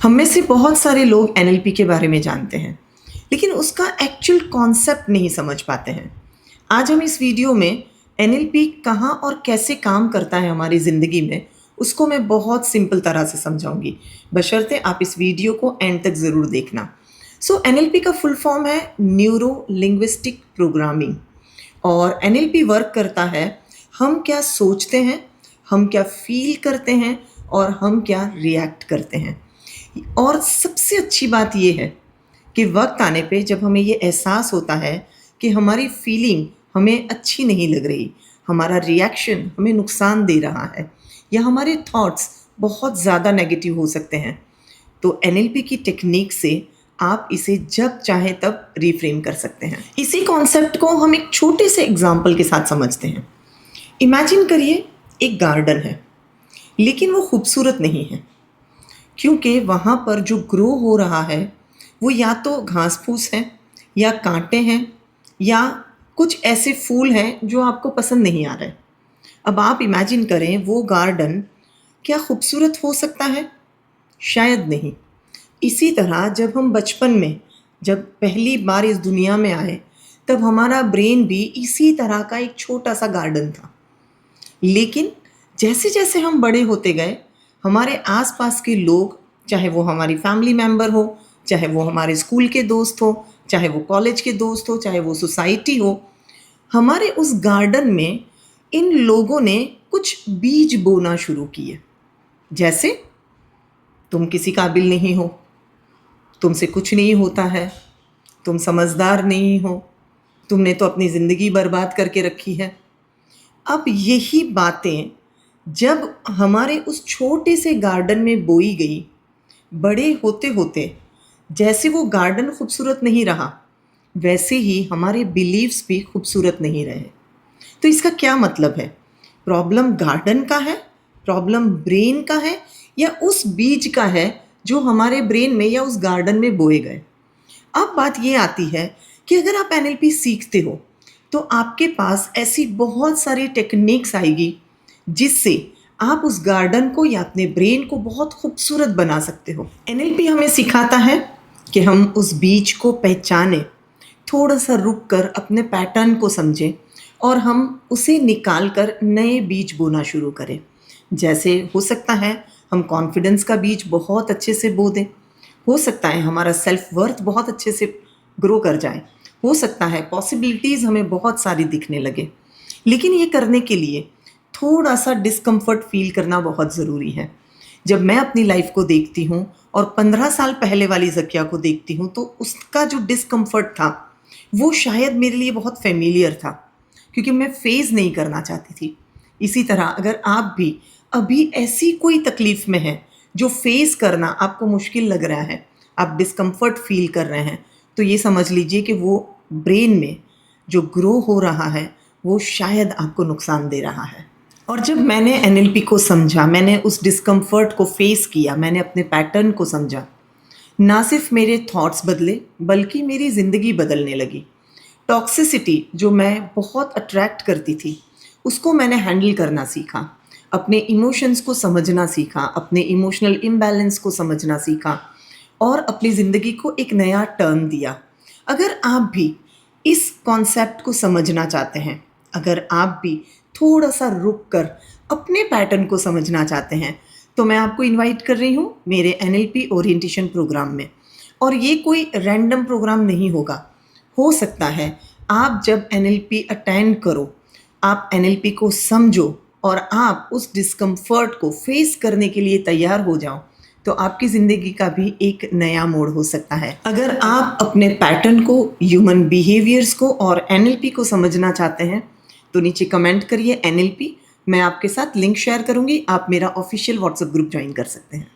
हम में से बहुत सारे लोग एनएलपी के बारे में जानते हैं, लेकिन उसका एक्चुअल कॉन्सेप्ट नहीं समझ पाते हैं। आज हम इस वीडियो में एनएलपी कहाँ और कैसे काम करता है हमारी ज़िंदगी में, उसको मैं बहुत सिंपल तरह से समझाऊंगी, बशर्ते आप इस वीडियो को एंड तक ज़रूर देखना। एनएलपी का फुल फॉर्म है न्यूरो लिंग्विस्टिक प्रोग्रामिंग। और एनएलपी वर्क करता है हम क्या सोचते हैं, हम क्या फील करते हैं और हम क्या रिएक्ट करते हैं। और सबसे अच्छी बात ये है कि वक्त आने पे जब हमें ये एहसास होता है कि हमारी फीलिंग हमें अच्छी नहीं लग रही, हमारा रिएक्शन हमें नुकसान दे रहा है या हमारे थॉट्स बहुत ज़्यादा नेगेटिव हो सकते हैं, तो एनएलपी की टेक्निक से आप इसे जब चाहे तब रिफ्रेम कर सकते हैं। इसी कॉन्सेप्ट को हम एक छोटे से एग्जाम्पल के साथ समझते हैं। इमेजिन करिए एक गार्डन है, लेकिन वो खूबसूरत नहीं है क्योंकि वहाँ पर जो ग्रो हो रहा है वो या तो घास फूस है या कांटे हैं या कुछ ऐसे फूल हैं जो आपको पसंद नहीं आ रहे। अब आप इमेजिन करें वो गार्डन क्या खूबसूरत हो सकता है? शायद नहीं। इसी तरह जब हम बचपन में जब पहली बार इस दुनिया में आए, तब हमारा ब्रेन भी इसी तरह का एक छोटा सा गार्डन था। लेकिन जैसे जैसे हम बड़े होते गए, हमारे आसपास के लोग, चाहे वो हमारी फैमिली मेम्बर हो, चाहे वो हमारे स्कूल के दोस्त हो, चाहे वो कॉलेज के दोस्त हो, चाहे वो सोसाइटी हो, हमारे उस गार्डन में इन लोगों ने कुछ बीज बोना शुरू किए। जैसे तुम किसी काबिल नहीं हो, तुमसे कुछ नहीं होता है, तुम समझदार नहीं हो, तुमने तो अपनी ज़िंदगी बर्बाद करके रखी है। अब यही बातें जब हमारे उस छोटे से गार्डन में बोई गई, बड़े होते होते जैसे वो गार्डन खूबसूरत नहीं रहा, वैसे ही हमारे बिलीव्स भी खूबसूरत नहीं रहे। तो इसका क्या मतलब है? प्रॉब्लम गार्डन का है, प्रॉब्लम ब्रेन का है, या उस बीज का है जो हमारे ब्रेन में या उस गार्डन में बोए गए? अब बात ये आती है कि अगर आप एनएलपी सीखते हो तो आपके पास ऐसी बहुत सारी टेक्निक्स आएगी जिससे आप उस गार्डन को या अपने ब्रेन को बहुत खूबसूरत बना सकते हो। एनएलपी हमें सिखाता है कि हम उस बीज को पहचानें, थोड़ा सा रुक कर अपने पैटर्न को समझें और हम उसे निकाल कर नए बीज बोना शुरू करें। जैसे हो सकता है हम कॉन्फिडेंस का बीज बहुत अच्छे से बो दें, हो सकता है हमारा सेल्फ वर्थ बहुत अच्छे से ग्रो कर जाए, हो सकता है पॉसिबिलिटीज़ हमें बहुत सारी दिखने लगे। लेकिन ये करने के लिए थोड़ा सा डिस्कम्फर्ट फील करना बहुत ज़रूरी है। जब मैं अपनी लाइफ को देखती हूँ और 15 साल पहले वाली ज़किया को देखती हूँ, तो उसका जो डिस्कम्फर्ट था वो शायद मेरे लिए बहुत फेमिलियर था, क्योंकि मैं फेस नहीं करना चाहती थी। इसी तरह अगर आप भी अभी ऐसी कोई तकलीफ़ में हैं जो फेस करना आपको मुश्किल लग रहा है, आप डिस्कम्फर्ट फील कर रहे हैं, तो ये समझ लीजिए कि वो ब्रेन में जो ग्रो हो रहा है वो शायद आपको नुकसान दे रहा है। और जब मैंने एनएलपी को समझा, मैंने उस डिस्कम्फर्ट को फेस किया, मैंने अपने पैटर्न को समझा, ना सिर्फ मेरे थॉट्स बदले बल्कि मेरी ज़िंदगी बदलने लगी। टॉक्सिसिटी जो मैं बहुत अट्रैक्ट करती थी, उसको मैंने हैंडल करना सीखा, अपने इमोशंस को समझना सीखा, अपने इमोशनल इम्बैलेंस को समझना सीखा और अपनी ज़िंदगी को एक नया टर्न दिया। अगर आप भी इस कॉन्सेप्ट को समझना चाहते हैं, अगर आप भी थोड़ा सा रुक कर अपने पैटर्न को समझना चाहते हैं, तो मैं आपको इनवाइट कर रही हूँ मेरे एनएलपी ओरिएंटेशन प्रोग्राम में। और ये कोई रैंडम प्रोग्राम नहीं होगा। हो सकता है आप जब एनएलपी अटेंड करो, आप एनएलपी को समझो और आप उस डिस्कम्फर्ट को फेस करने के लिए तैयार हो जाओ, तो आपकी ज़िंदगी का भी एक नया मोड़ हो सकता है। अगर आप अपने पैटर्न को, ह्यूमन बिहेवियर्स को और एनएलपी को समझना चाहते हैं, तो नीचे कमेंट करिए एनएलपी, मैं आपके साथ लिंक शेयर करूंगी, आप मेरा ऑफिशियल व्हाट्सएप ग्रुप ज्वाइन कर सकते हैं।